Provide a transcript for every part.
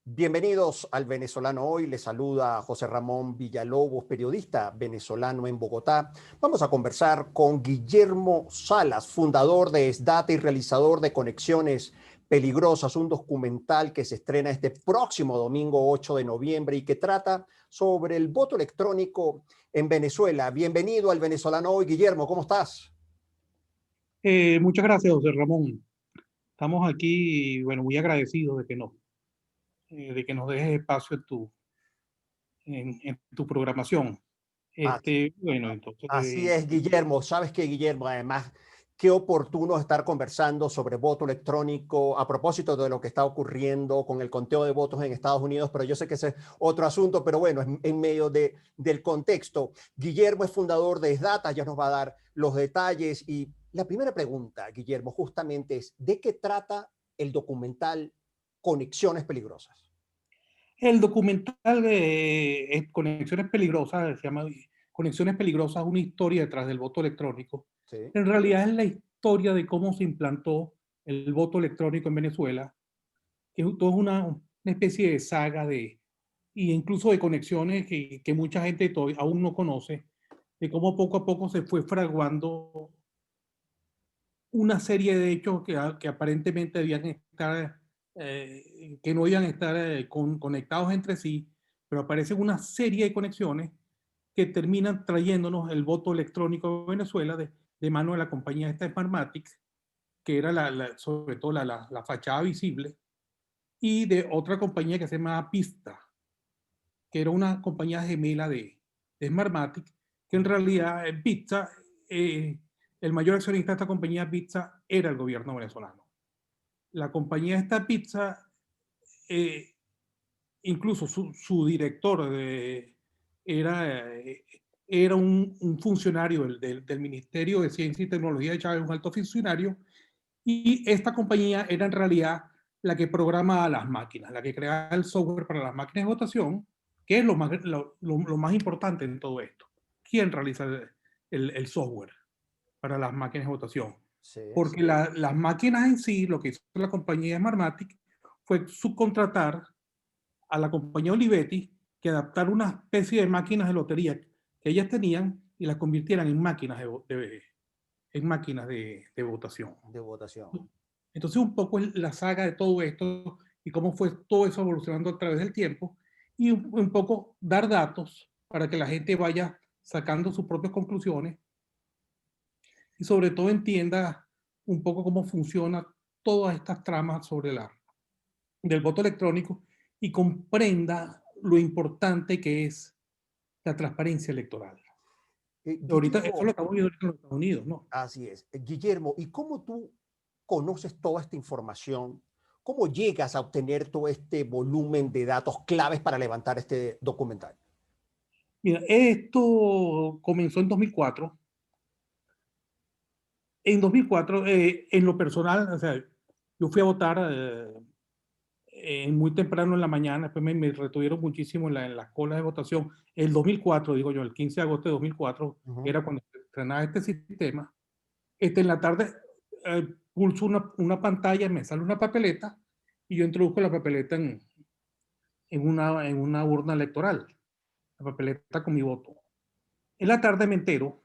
Bienvenidos al Venezolano Hoy. Les saluda José Ramón Villalobos, periodista venezolano en Bogotá. Vamos a conversar con Guillermo Salas, fundador de SDATA y realizador de Conexiones Peligrosas, un documental que se estrena este próximo domingo 8 de noviembre y que trata sobre el voto electrónico en Venezuela. Bienvenido al Venezolano Hoy, Guillermo. ¿Cómo estás? Muchas gracias, José Ramón. Estamos aquí, bueno, muy agradecidos de que nos dejes espacio en tu programación. Bueno, entonces, Así es, Guillermo. Sabes que, Guillermo, además, qué oportuno estar conversando sobre voto electrónico a propósito de lo que está ocurriendo con el conteo de votos en Estados Unidos, pero yo sé que ese es otro asunto, pero bueno, en medio del contexto. Guillermo es fundador de SDATA, ya nos va a dar los detalles. Y la primera pregunta, Guillermo, justamente es, ¿de qué trata el documental Conexiones Peligrosas? el documental de Conexiones Peligrosas, se llama Conexiones Peligrosas, una historia detrás del voto electrónico. Sí. En realidad es la historia de cómo se implantó el voto electrónico en Venezuela, que es toda una especie de saga y incluso de conexiones que mucha gente todavía aún no conoce, de cómo poco a poco se fue fraguando una serie de hechos que aparentemente debían estar, que no iban a estar conectados entre sí, pero aparecen una serie de conexiones que terminan trayéndonos el voto electrónico de Venezuela de mano de la compañía esta Smartmatic, que era sobre todo la fachada visible, y de otra compañía que se llama Pista, que era una compañía gemela de Smartmatic, que en realidad Pizza, el mayor accionista de esta compañía Pizza era el gobierno venezolano. La compañía esta Pizza, eh, incluso su director era, era un funcionario del Ministerio de Ciencia y Tecnología de Chávez, un alto funcionario, y esta compañía era en realidad la que programa las máquinas, la que crea el software para las máquinas de votación, que es lo más importante en todo esto. ¿Quién realiza el software para las máquinas de votación? Sí, sí. Porque las máquinas en sí, lo que hizo la compañía Smartmatic fue subcontratar a la compañía Olivetti que adaptara una especie de máquinas de lotería que ellas tenían y las convirtieran en máquinas de votación. De votación. Entonces, un poco es la saga de todo esto y cómo fue todo eso evolucionando a través del tiempo y un poco dar datos para que la gente vaya sacando sus propias conclusiones y sobre todo entienda un poco cómo funciona todas estas tramas del voto electrónico y comprenda lo importante que es la transparencia electoral. Ahorita eso lo Guillermo, estamos viendo en los Estados Unidos, ¿no? así es. Guillermo, ¿y cómo tú conoces toda esta información? ¿Cómo llegas a obtener todo este volumen de datos claves para levantar este documental? Mira, esto comenzó en 2004. En 2004, en lo personal, o sea, yo fui a votar muy temprano en la mañana, después me retuvieron muchísimo en las colas de votación. El 2004, digo yo, el 15 de agosto de 2004, Ujú. era cuando se estrenaba este sistema. En la tarde pulso una pantalla, me sale una papeleta y yo introduzco la papeleta en una urna electoral, la papeleta con mi voto. En la tarde me entero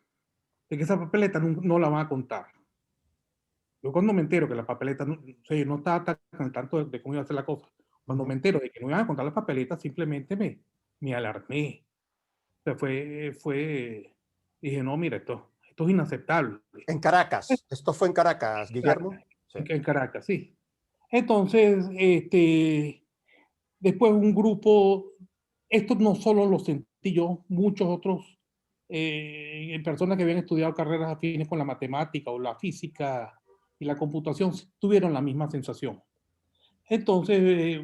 de que esa papeleta no la van a contar. Yo cuando me entero que la papeleta, no, o sea, yo no estaba tan al tanto de cómo iba a ser la cosa. Cuando me Ujú. entero de que no iban a contar las papeletas, simplemente me alarmé. O sea, dije, no, mira, esto es inaceptable. En Caracas. Esto fue en Caracas, Caracas, Guillermo. Sí. en Caracas, sí. Entonces, después un grupo, esto no solo lo sentí yo, muchos otros personas que habían estudiado carreras afines con la matemática o la física y la computación tuvieron la misma sensación. Entonces,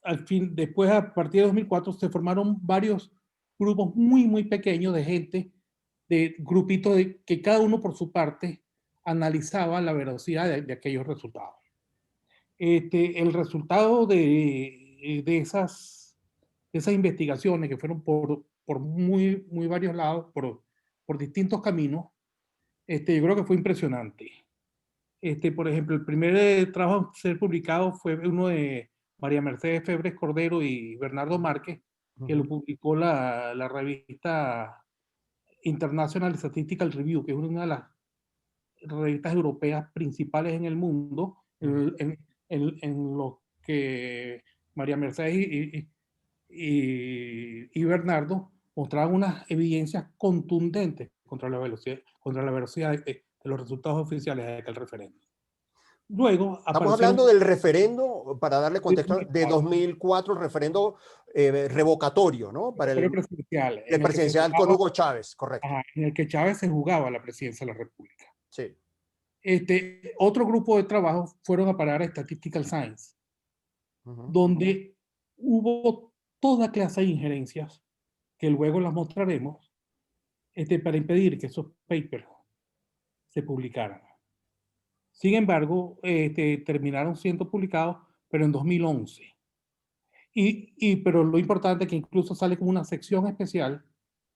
al fin, después a partir de 2004 se formaron varios grupos muy pequeños de gente, de grupitos que cada uno por su parte analizaba la veracidad de aquellos resultados. El resultado de esas investigaciones que fueron por muy varios lados, por distintos caminos, yo creo que fue impresionante. Por ejemplo, el primer trabajo a ser publicado fue uno María Mercedes Febres Cordero y Bernardo Márquez, que lo publicó la revista International Statistical Review, que es una de las revistas europeas principales en el mundo, en lo que María Mercedes y Bernardo mostraban unas evidencias contundentes contra la veracidad de los resultados oficiales de aquel referéndum. Luego Estamos apareció hablando del referendo, para darle de contexto, de 2004, el referendo revocatorio, ¿no? Para el presidencial, presidencial con Hugo Chávez, correcto. en el que Chávez se jugaba la presidencia de la República. Sí. Otro grupo de trabajo fueron a parar a Statistical Science, donde hubo toda clase de injerencias, que luego las mostraremos, para impedir que esos papers se publicaran. Sin embargo, terminaron siendo publicados, pero en 2011. Pero lo importante es que incluso sale como una sección especial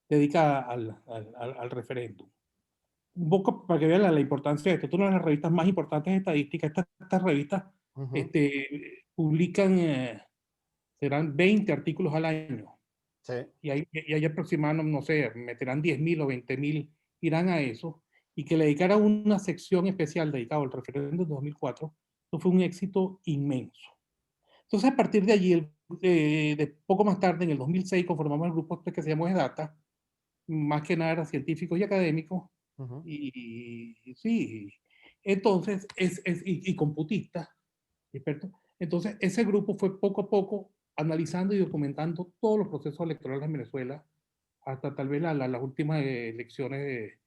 dedicada al referéndum. Un poco para que vean la importancia de esto. Es una de las revistas más importantes de estadística. Estas revistas publican, serán 20 artículos al año. Sí. Y hay aproximadamente, no sé, meterán 10.000 o 20.000, irán a eso. Y que le dedicara una sección especial dedicada al referéndum de 2004, eso fue un éxito inmenso. Entonces, a partir de allí, de poco más tarde, en el 2006, conformamos el grupo que se llamó EDATA, más que nada científicos y académicos, y sí, entonces, y computistas, expertos. Entonces, ese grupo fue poco a poco analizando y documentando todos los procesos electorales en Venezuela, hasta tal vez las últimas elecciones,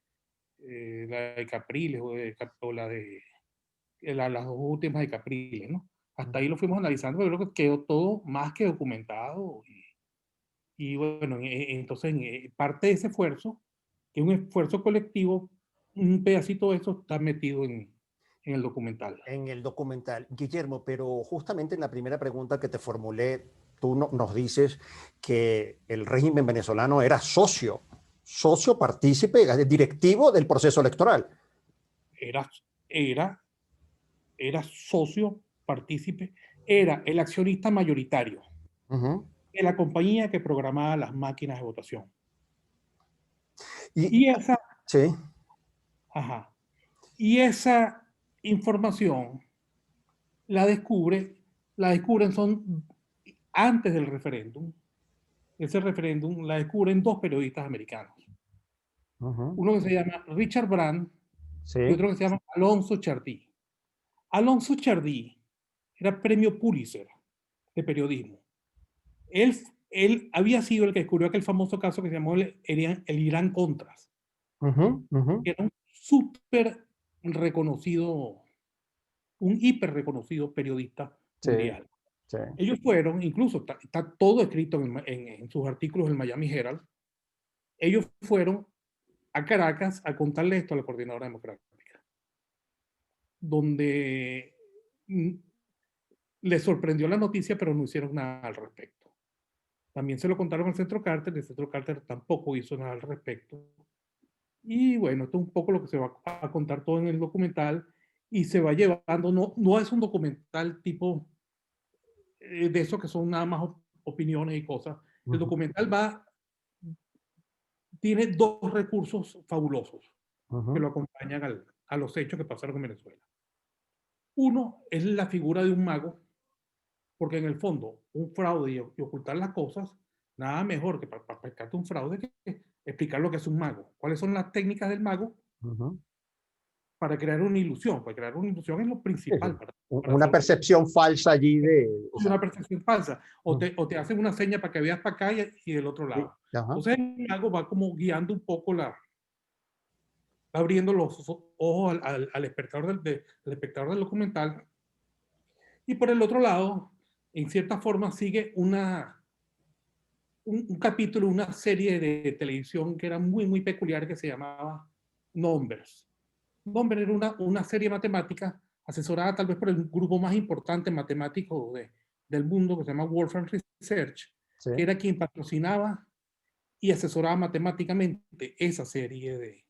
la de Capriles o la de las dos últimas de Capriles, ¿no? Hasta ahí lo fuimos analizando, pero creo que quedó todo más que documentado. Y bueno, entonces, parte de ese esfuerzo, que es un esfuerzo colectivo, un pedacito de eso está metido en el documental. En el documental, Guillermo, pero justamente en la primera pregunta que te formulé, tú nos dices que el régimen venezolano era socio partícipe, directivo del proceso electoral. Era socio, partícipe, era el accionista mayoritario de la compañía que programaba las máquinas de votación. Y esa, sí. Y esa información la descubren son antes del referéndum. Ese referéndum la descubren dos periodistas americanos. Uno que se llama Richard Brand y otro que se llama Alonso Chardí. Alonso Chardí era premio Pulitzer de periodismo. Él había sido el que descubrió aquel famoso caso que se llamó el Irán Contras. Que era un súper reconocido, un hiper reconocido periodista mundial. Sí. Ellos fueron, incluso está todo escrito en sus artículos del Miami Herald, ellos fueron a Caracas a contarle esto a la Coordinadora Democrática, donde les sorprendió la noticia, pero no hicieron nada al respecto. También se lo contaron al Centro Carter, el Centro Carter tampoco hizo nada al respecto. Y bueno, esto es un poco lo que se va a contar todo en el documental, y se va llevando, no es un documental tipo de eso que son nada más opiniones y cosas. El documental tiene dos recursos fabulosos que lo acompañan a los hechos que pasaron en Venezuela. Uno es la figura de un mago, porque en el fondo un fraude y ocultar las cosas, nada mejor que para explicarte un fraude que explicar lo que es un mago. ¿Cuáles son las técnicas del mago? Para crear una ilusión. Para crear una ilusión es lo principal. Una percepción falsa allí de... Una percepción falsa. O te hacen una seña para que veas para acá y del otro lado. Entonces el mago va como guiando un poco abriendo los ojos al espectador del documental. Y por el otro lado, en cierta forma sigue un capítulo, una serie de televisión que era muy, muy peculiar, que se llamaba Numbers. Numbers era una serie matemática asesorada tal vez por el grupo más importante matemático del mundo, que se llama Wolfram Research, que era quien patrocinaba y asesoraba matemáticamente esa serie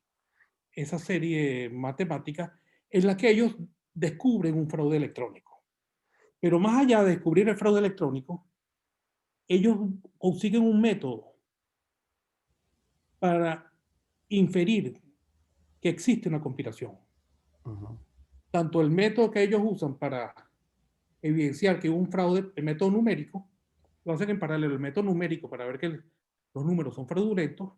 matemática, en la que ellos descubren un fraude electrónico. Pero más allá de descubrir el fraude electrónico, ellos consiguen un método para inferir que existe una conspiración. Ujú. Tanto el método que ellos usan para evidenciar que hubo un fraude, el método numérico, lo hacen en paralelo, el método numérico para ver que los números son fraudulentos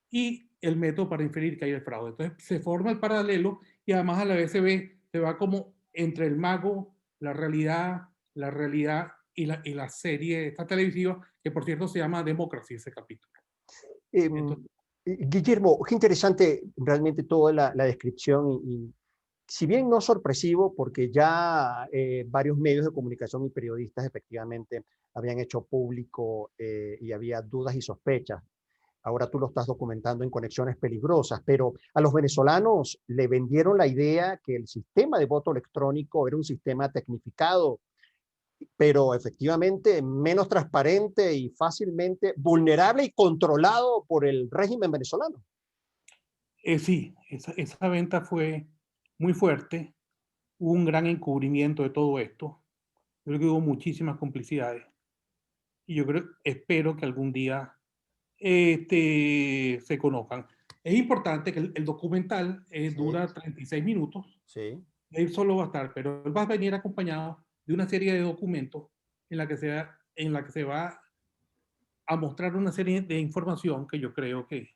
y el método para inferir que hay el fraude. Entonces se forma el paralelo y además a la vez se va como entre el mago, la realidad y la serie esta televisiva, que por cierto se llama Democracy, ese capítulo. Em, Entonces, Guillermo, qué interesante realmente toda la descripción y si bien no sorpresivo, porque ya varios medios de comunicación y periodistas efectivamente habían hecho público y había dudas y sospechas. Ahora tú lo estás documentando en Conexiones Peligrosas, pero a los venezolanos le vendieron la idea que el sistema de voto electrónico era un sistema tecnificado, pero efectivamente menos transparente y fácilmente vulnerable y controlado por el régimen venezolano. sí, esa venta fue muy fuerte, hubo un gran encubrimiento de todo esto, yo creo que hubo muchísimas complicidades y yo creo, espero que algún día se conozcan. Es importante que el documental Sí, dura 36 minutos, sí. él solo va a estar, pero él va a venir acompañado de una serie de documentos en la que se va a mostrar una serie de información que yo creo que,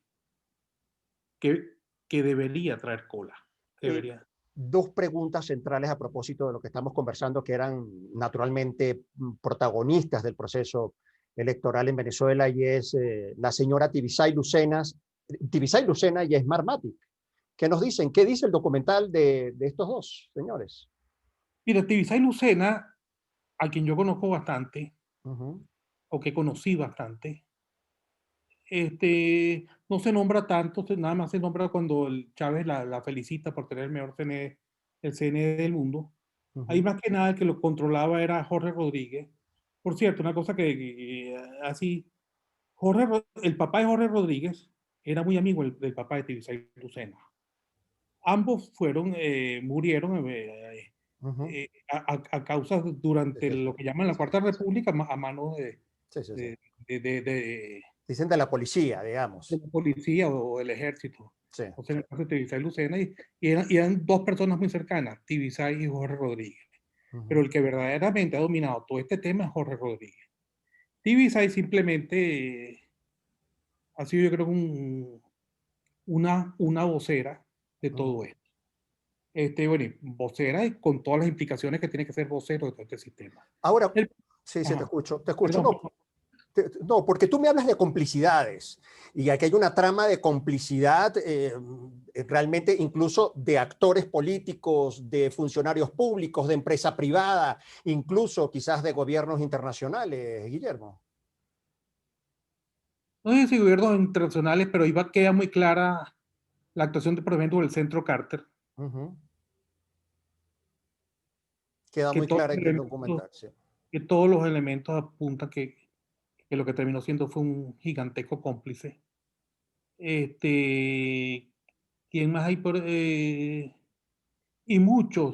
que debería traer cola. Eh, Debería. Dos preguntas centrales a propósito de lo que estamos conversando, que eran naturalmente protagonistas del proceso electoral en Venezuela, y es la señora Tibisay Lucena y Esmar Matic. ¿Qué nos dicen? ¿Qué dice el documental de estos dos señores? Mira, Tibisay Lucena, a quien yo conozco bastante, Ujú, o que conocí bastante, no se nombra tanto, nada más se nombra cuando el Chávez la felicita por tener el mejor CNE, el CNE del mundo. Ahí ujú. más que nada el que lo controlaba era Jorge Rodríguez. Por cierto, una cosa así, el papá de Jorge Rodríguez era muy amigo del papá de Tibisay Lucena. Ambos murieron Ujú. a causa Sí, durante sí, sí. lo que llaman la Sí, Cuarta República a mano sí, sí, sí. de, de, de, de, Dicen de la policía, de digamos. la policía o el ejército. Sí, O sea, sí. en el caso de Tibisay Lucena, y eran dos personas muy cercanas, Tibisay y Jorge Rodríguez. Pero Ujú. el que verdaderamente ha dominado todo este tema es Jorge Rodríguez. Tibisay simplemente ha sido, yo creo, una vocera de todo Ujú. esto. Bueno, y vocera y con todas las implicaciones que tiene que ser vocero de todo este sistema. Ahora, El, sí, sí, te ajá, escucho, te escucho. perdón, No, no, porque tú me hablas de complicidades y aquí hay una trama de complicidad realmente incluso de actores políticos, de funcionarios públicos, de empresa privada, incluso quizás de gobiernos internacionales, Guillermo. no sé si gobiernos internacionales, pero queda muy clara la actuación de, por ejemplo, del Centro Carter, Ujú. Queda que muy todos clara los aquí el elementos, documental, sí. que todos los elementos apuntan que lo que terminó siendo fue un gigantesco cómplice. Este, ¿Quién más hay y mucha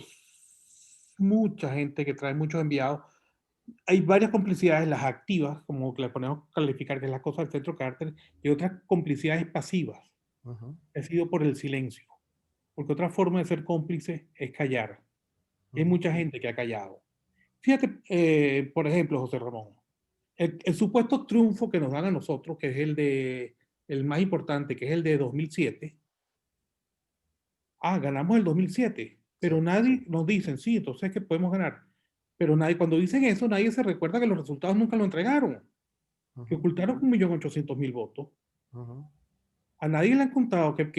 gente que trae muchos enviados. Hay varias complicidades, las activas, como que le ponemos a calificar, que es la cosa del Centro Carter, y otras complicidades pasivas, Ujú, ha sido por el silencio. Porque otra forma de ser cómplice es callar. Hay ujú. mucha gente que ha callado. Fíjate, por ejemplo, José Ramón, el supuesto triunfo que nos dan a nosotros, que es el más importante, que es el de 2007. Ganamos el 2007, Sí. pero nadie nos dice, sí, entonces que podemos ganar. Pero nadie, cuando dicen eso, nadie se recuerda que los resultados nunca lo entregaron, que Ujú, ocultaron 1.800.000 votos. ujú. A nadie le han contado de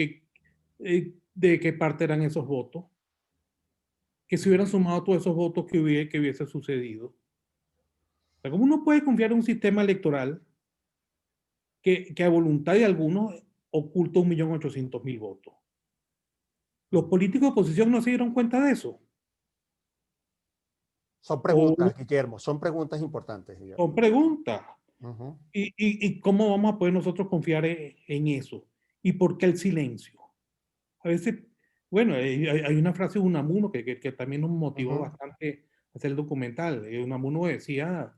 qué parte eran esos votos, que se hubieran sumado todos esos votos que hubiese sucedido. O sea, ¿cómo uno puede confiar en un sistema electoral que a voluntad de algunos oculta 1.800.000 votos? Los políticos de oposición no se dieron cuenta de eso. Son O preguntas, Guillermo, son preguntas importantes, Guillermo. son preguntas. Ujú. ¿Y cómo vamos a poder nosotros confiar en eso? ¿Y por qué el silencio? A veces, bueno, hay una frase de Unamuno que también nos motivó Ujú. bastante hacer el documental. Unamuno decía,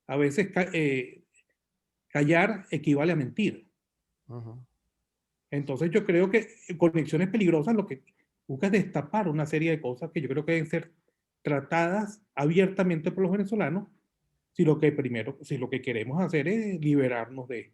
a veces callar equivale a mentir. Entonces yo creo que Conexiones Peligrosas lo que busca es destapar una serie de cosas que yo creo que deben ser tratadas abiertamente por los venezolanos si lo que queremos hacer es liberarnos de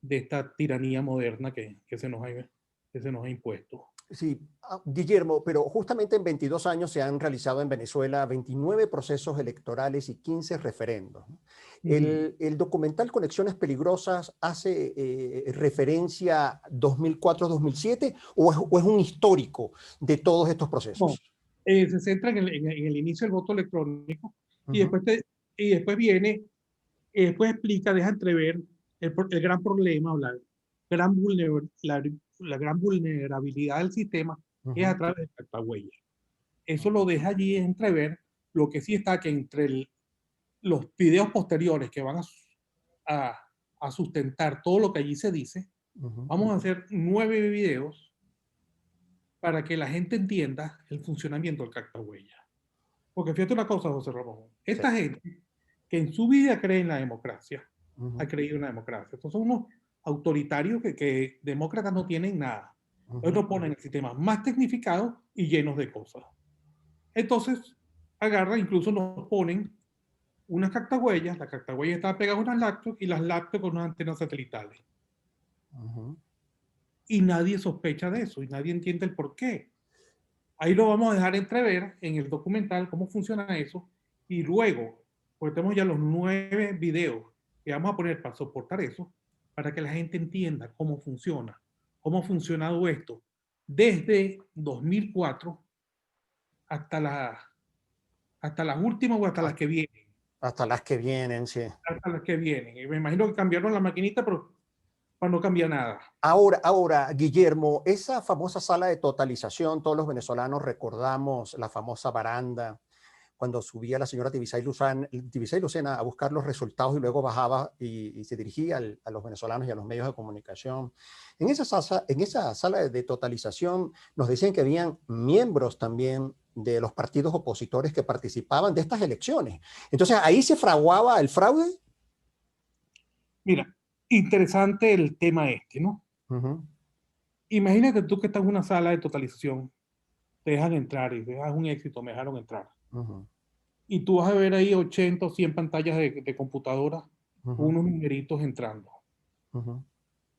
esta tiranía moderna que se nos ha impuesto. Sí, Guillermo, pero justamente en 22 años se han realizado en Venezuela 29 procesos electorales y 15 referendos, ¿no? El documental Conexiones Peligrosas hace referencia 2004-2007 o es un histórico de todos estos No, procesos. se centra en el inicio del voto electrónico y después explica, deja entrever el gran problema o gran la gran vulnerabilidad del sistema es a través de Cactahuella. Eso lo deja allí entrever. Lo que sí está que entre los videos posteriores que van a sustentar todo lo que allí se dice, vamos a hacer 9 videos para que la gente entienda el funcionamiento del Cactahuella. Porque fíjate una cosa, José Ramón, esta gente que en su vida cree en la democracia, ha creído en la democracia. Estos son unos autoritarios que demócratas no tienen nada. Ellos ponen el sistema más tecnificado y llenos de cosas. Entonces, agarran, incluso nos ponen unas cactahuellas, la cactahuella está pegada a unas laptops y las laptops con unas antenas satelitales. Y nadie sospecha de eso y nadie entiende el por qué. Ahí lo vamos a dejar entrever en el documental cómo funciona eso y luego, porque tenemos ya los 9 videos que vamos a poner para soportar eso, para que la gente entienda cómo ha funcionado esto desde 2004 hasta, hasta las últimas o hasta las que vienen. Hasta las que vienen, sí. Hasta las que vienen. Y me imagino que cambiaron la maquinita, pero para no cambiar nada. Ahora, Guillermo, esa famosa sala de totalización, todos los venezolanos recordamos la famosa baranda, cuando subía la señora Tibisay Lucena a buscar los resultados y luego bajaba y se dirigía a los venezolanos y a los medios de comunicación. En esa sala de totalización nos decían que habían miembros también de los partidos opositores que participaban de estas elecciones. Entonces, ¿ahí se fraguaba el fraude? Mira, interesante el tema ¿no? Imagínate tú que estás en una sala de totalización, te dejan entrar y te dejas un éxito, me dejaron entrar. Y tú vas a ver ahí 80 o 100 pantallas de computadora, unos numeritos entrando.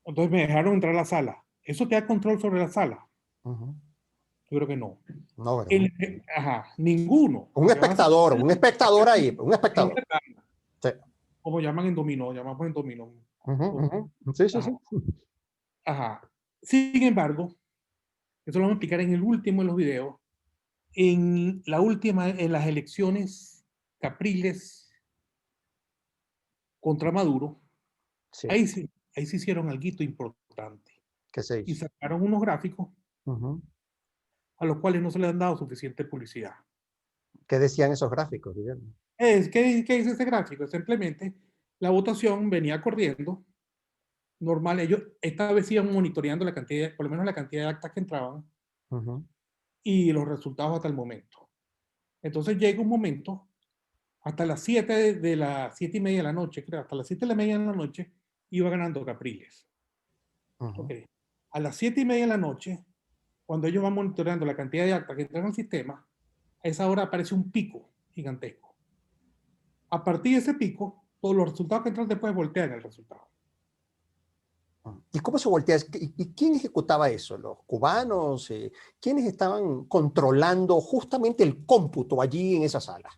Entonces me dejaron entrar a la sala. ¿Eso te da control sobre la sala? Yo creo que no. No, ¿verdad? Ninguno. Un espectador ahí, un espectador. Sí. Como llaman en dominó, llamamos en dominó. Sí, sí, sí. Sin embargo, eso lo vamos a explicar en el último de los videos. En las elecciones capriles contra Maduro, Sí. ahí sí hicieron algo importante. ¿Qué se hizo? Y sacaron unos gráficos a los cuales no se les han dado suficiente publicidad. ¿Qué decían esos gráficos, Guillermo? ¿Qué dice ese gráfico? Simplemente la votación venía corriendo normal. Ellos esta vez iban monitoreando la cantidad, por lo menos la cantidad de actas que entraban y los resultados hasta el momento. Entonces llega un momento, hasta las 7 de las 7:30 de la noche, creo, hasta las 7:30 de la noche, iba ganando Capriles. Okay. A las 7:30 de la noche, cuando ellos van monitoreando la cantidad de actas que entran al sistema, a esa hora aparece un pico gigantesco. A partir de ese pico, todos los resultados que entran después voltean el resultado. ¿Y cómo se voltea? ¿Y quién ejecutaba eso? ¿Los cubanos? ¿Quiénes estaban controlando justamente el cómputo allí en esa sala?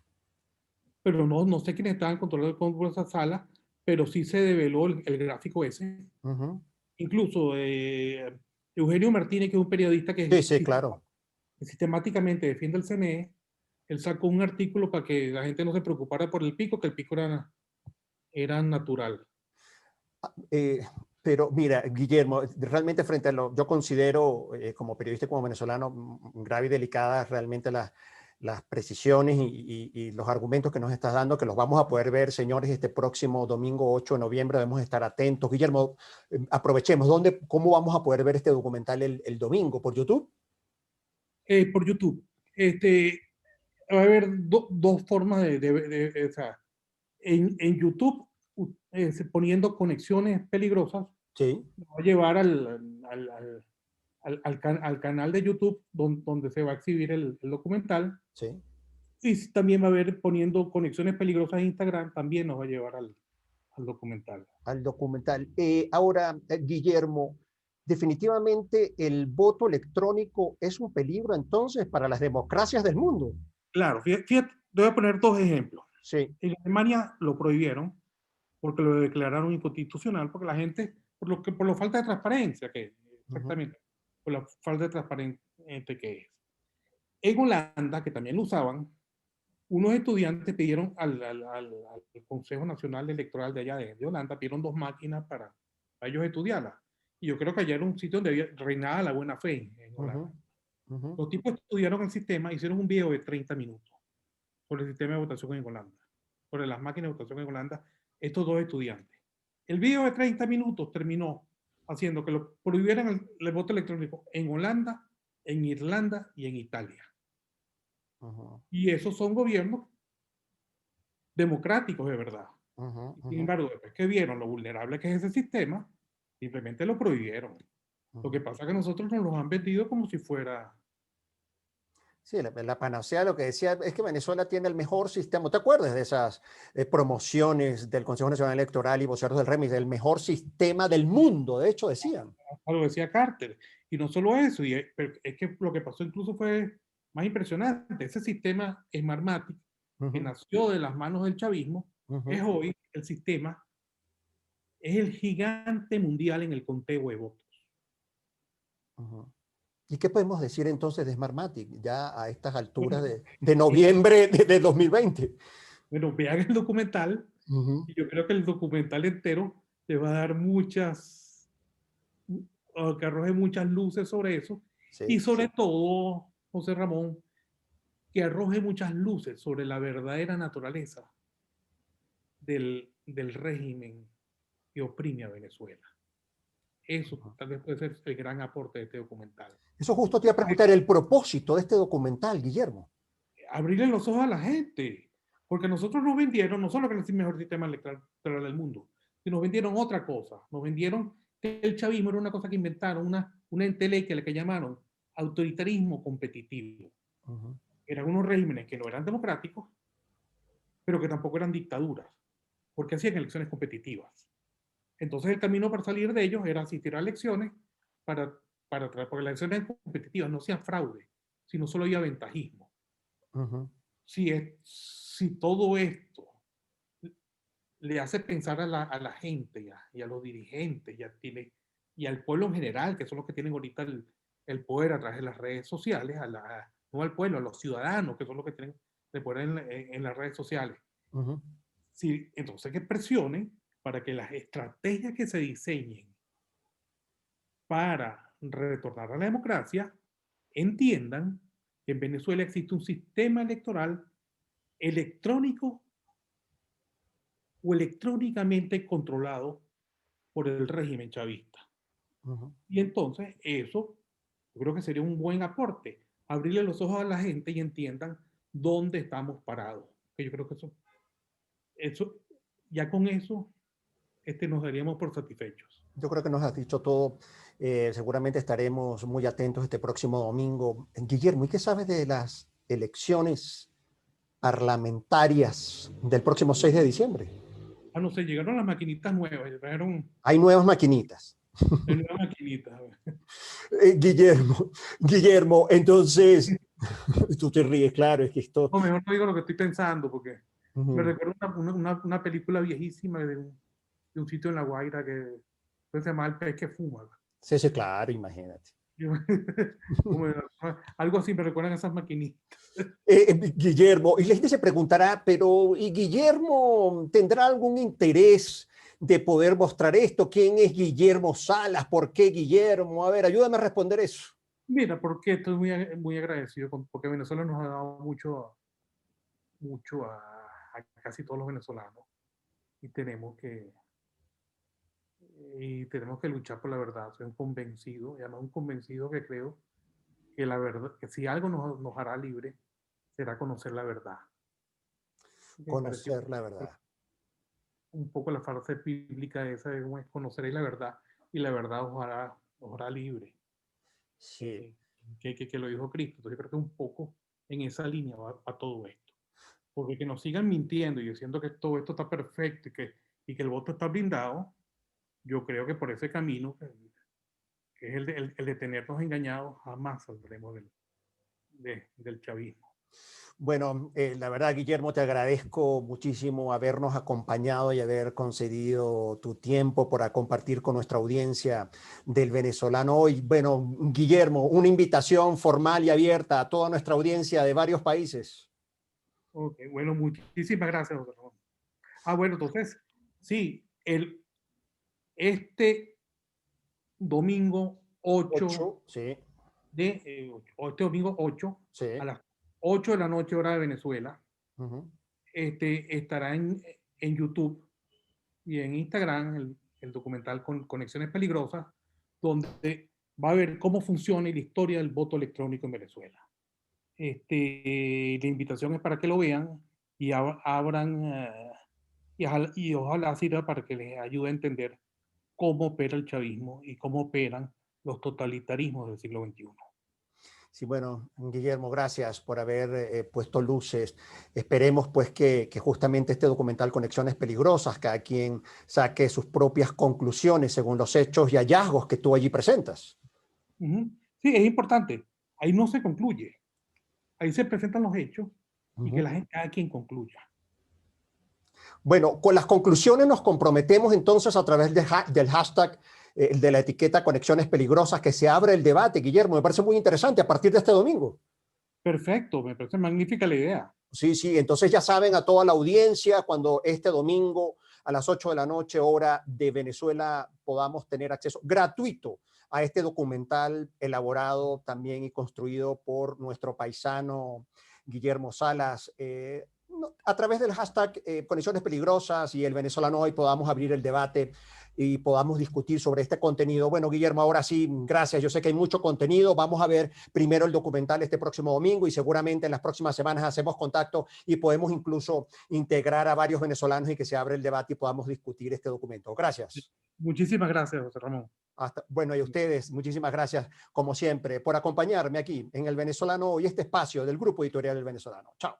Pero no sé quiénes estaban controlando el cómputo de esa sala, pero sí se develó el gráfico ese. Incluso Eugenio Martínez, que es un periodista Sí, claro. que sistemáticamente defiende el CNE, él sacó un artículo para que la gente no se preocupara por el pico, que el pico era natural. Pero mira, Guillermo, realmente frente a yo considero como periodista y como venezolano grave y delicada realmente las precisiones y los argumentos que nos estás dando, que los vamos a poder ver, señores, este próximo domingo 8 de noviembre. Debemos estar atentos. Guillermo, aprovechemos. ¿Cómo vamos a poder ver este documental el domingo? ¿Por YouTube? Por YouTube. va a haber dos formas o sea, en YouTube, poniendo conexiones peligrosas, Sí, nos va a llevar al canal de YouTube donde se va a exhibir el documental. sí. Y también va a haber poniendo conexiones peligrosas en Instagram, también nos va a llevar al documental. Al documental. Ahora, Guillermo, definitivamente el voto electrónico es un peligro entonces para las democracias del mundo. Claro, fíjate, te voy a poner dos ejemplos. Sí. En Alemania lo prohibieron porque lo declararon inconstitucional, porque la gente, por la falta de transparencia, que Ujú, exactamente, por la falta de transparencia que es. En Holanda, que también lo usaban, unos estudiantes pidieron al Consejo Nacional Electoral de allá de Holanda, pidieron dos máquinas para ellos estudiarlas. Y yo creo que allá era un sitio donde reinaba la buena fe en ujú, Holanda. ujú, Los tipos estudiaron el sistema, hicieron un video de 30 minutos sobre el sistema de votación en Holanda, sobre las máquinas de votación en Holanda, estos dos estudiantes. El video de 30 minutos terminó haciendo que lo prohibieran el voto electrónico en Holanda, en Irlanda y en Italia. ujú, Y esos son gobiernos democráticos de verdad. ujú, Sin ujú, embargo, después que vieron lo vulnerable que es ese sistema, simplemente lo prohibieron. Lo ujú. que pasa es que nosotros nos los han vendido como si fuera... Sí, la panacea lo que decía es que Venezuela tiene el mejor sistema. ¿Te acuerdas de esas promociones del Consejo Nacional Electoral y voceros del REMIS? El mejor sistema del mundo, de hecho, decían. Lo decía Carter. Y no solo eso, pero es que lo que pasó incluso fue más impresionante. Ese sistema Smartmatic, que Ujú, nació de las manos del chavismo, es ujú, hoy el sistema, es el gigante mundial en el conteo de votos. ujú. ¿Y qué podemos decir entonces de Smartmatic ya a estas alturas Bueno, de es, noviembre de 2020? bueno, vean el documental Ujú. y yo creo que el documental entero te va a dar que arroje muchas luces sobre eso y Sí, sobre todo, José Ramón, que arroje muchas luces sobre la verdadera naturaleza del régimen que oprime a Venezuela. Eso tal vez puede ser el gran aporte de este documental. eso justo te iba a preguntar el propósito de este documental, Guillermo. Abrirle los ojos a la gente, porque nosotros nos vendieron no solo que es el mejor sistema electoral del mundo, sino nos vendieron otra cosa, nos vendieron que el chavismo era una cosa que inventaron, una entelequia, la que llamaron autoritarismo competitivo. Ujú, Eran unos regímenes que no eran democráticos, pero que tampoco eran dictaduras, porque hacían elecciones competitivas. Entonces el camino para salir de ellos era asistir a elecciones porque las elecciones competitivas no hacían fraude, sino solo había ventajismo. ujú, Si todo esto le hace pensar a la gente y a los dirigentes y al pueblo en general, que son los que tienen ahorita el poder a través de las redes sociales, no al pueblo, a los ciudadanos, que son los que tienen el poder en las redes sociales. ujú, Sí, entonces que presionen para que las estrategias que se diseñen para retornar a la democracia entiendan que en Venezuela existe un sistema electoral electrónico o electrónicamente controlado por el régimen chavista. ujú. Y entonces eso yo creo que sería un buen aporte, abrirle los ojos a la gente y entiendan dónde estamos parados. Que yo creo que eso ya con eso nos daríamos por satisfechos. Yo creo que nos has dicho todo. Seguramente estaremos muy atentos este próximo domingo. Guillermo, ¿y qué sabes de las elecciones parlamentarias del próximo 6 de diciembre? Ah, no sé, llegaron las maquinitas nuevas, llegaron Hay nuevas maquinitas. las nuevas maquinitas. Guillermo, Guillermo, entonces, tú te ríes, claro, es que esto... O mejor no digo lo que estoy pensando, porque me Ujú. recuerda una película viejísima de un sitio en La Guaira que se llama El pez que fuma. Sí, sí, claro, imagínate. Como, algo así me recuerdan esas maquinitas. Guillermo, y la gente se preguntará, pero ¿y Guillermo tendrá algún interés de poder mostrar esto? ¿Quién es Guillermo Salas? ¿Por qué Guillermo? A ver, ayúdame a responder eso. Mira, porque estoy muy agradecido porque Venezuela nos ha dado mucho a casi todos los venezolanos y tenemos que luchar por la verdad. Soy un convencido, y además un convencido que creo que la verdad, que si algo nos hará libre, será conocer la verdad. Me pareció Conocer la verdad. un poco la frase bíblica esa de conoceréis la verdad y la verdad os hará libre, Sí. que lo dijo Cristo. Entonces yo creo que un poco en esa línea va todo esto. Porque que nos sigan mintiendo y diciendo que todo esto está perfecto y que el voto está blindado, yo creo que por ese camino, que es el de tenernos engañados, jamás saldremos del chavismo. Bueno, la verdad, Guillermo, te agradezco muchísimo habernos acompañado y haber concedido tu tiempo para compartir con nuestra audiencia del venezolano hoy. Bueno, Guillermo, una invitación formal y abierta a toda nuestra audiencia de varios países. Ok, bueno, muchísimas gracias, José Ramón. Bueno, entonces, sí, este domingo 8 8, sí, este domingo 8 sí. a las 8 de la noche, hora de Venezuela, Uh-huh. estará en YouTube y en Instagram el documental con Conexiones Peligrosas, donde va a ver cómo funciona y la historia del voto electrónico en Venezuela. La invitación es para que lo vean y abran y ojalá sirva para que les ayude a entender cómo opera el chavismo y cómo operan los totalitarismos del siglo XXI. Sí, bueno, Guillermo, gracias por haber puesto luces. Esperemos pues que justamente este documental Conexiones Peligrosas, cada quien saque sus propias conclusiones según los hechos y hallazgos que tú allí presentas. Sí, es importante. Ahí no se concluye. Ahí se presentan los hechos y que Ujú. cada quien concluya. Bueno, con las conclusiones nos comprometemos entonces a través del hashtag, de la etiqueta Conexiones Peligrosas, que se abre el debate, Guillermo. Me parece muy interesante a partir de este domingo. Perfecto, me parece magnífica la idea. Sí, sí, entonces ya saben a toda la audiencia, cuando este domingo a las 8 de la noche, hora de Venezuela, podamos tener acceso gratuito a este documental elaborado también y construido por nuestro paisano Guillermo Salas. A través del hashtag Conexiones Peligrosas y el venezolano hoy podamos abrir el debate y podamos discutir sobre este contenido. Bueno, Guillermo, ahora sí, gracias. Yo sé que hay mucho contenido. Vamos a ver primero el documental este próximo domingo y seguramente en las próximas semanas hacemos contacto y podemos incluso integrar a varios venezolanos y que se abra el debate y podamos discutir este documento. Gracias. Muchísimas gracias, José Ramón. Bueno, y a ustedes, muchísimas gracias, como siempre, por acompañarme aquí en El Venezolano y este espacio del Grupo Editorial El Venezolano. Chao.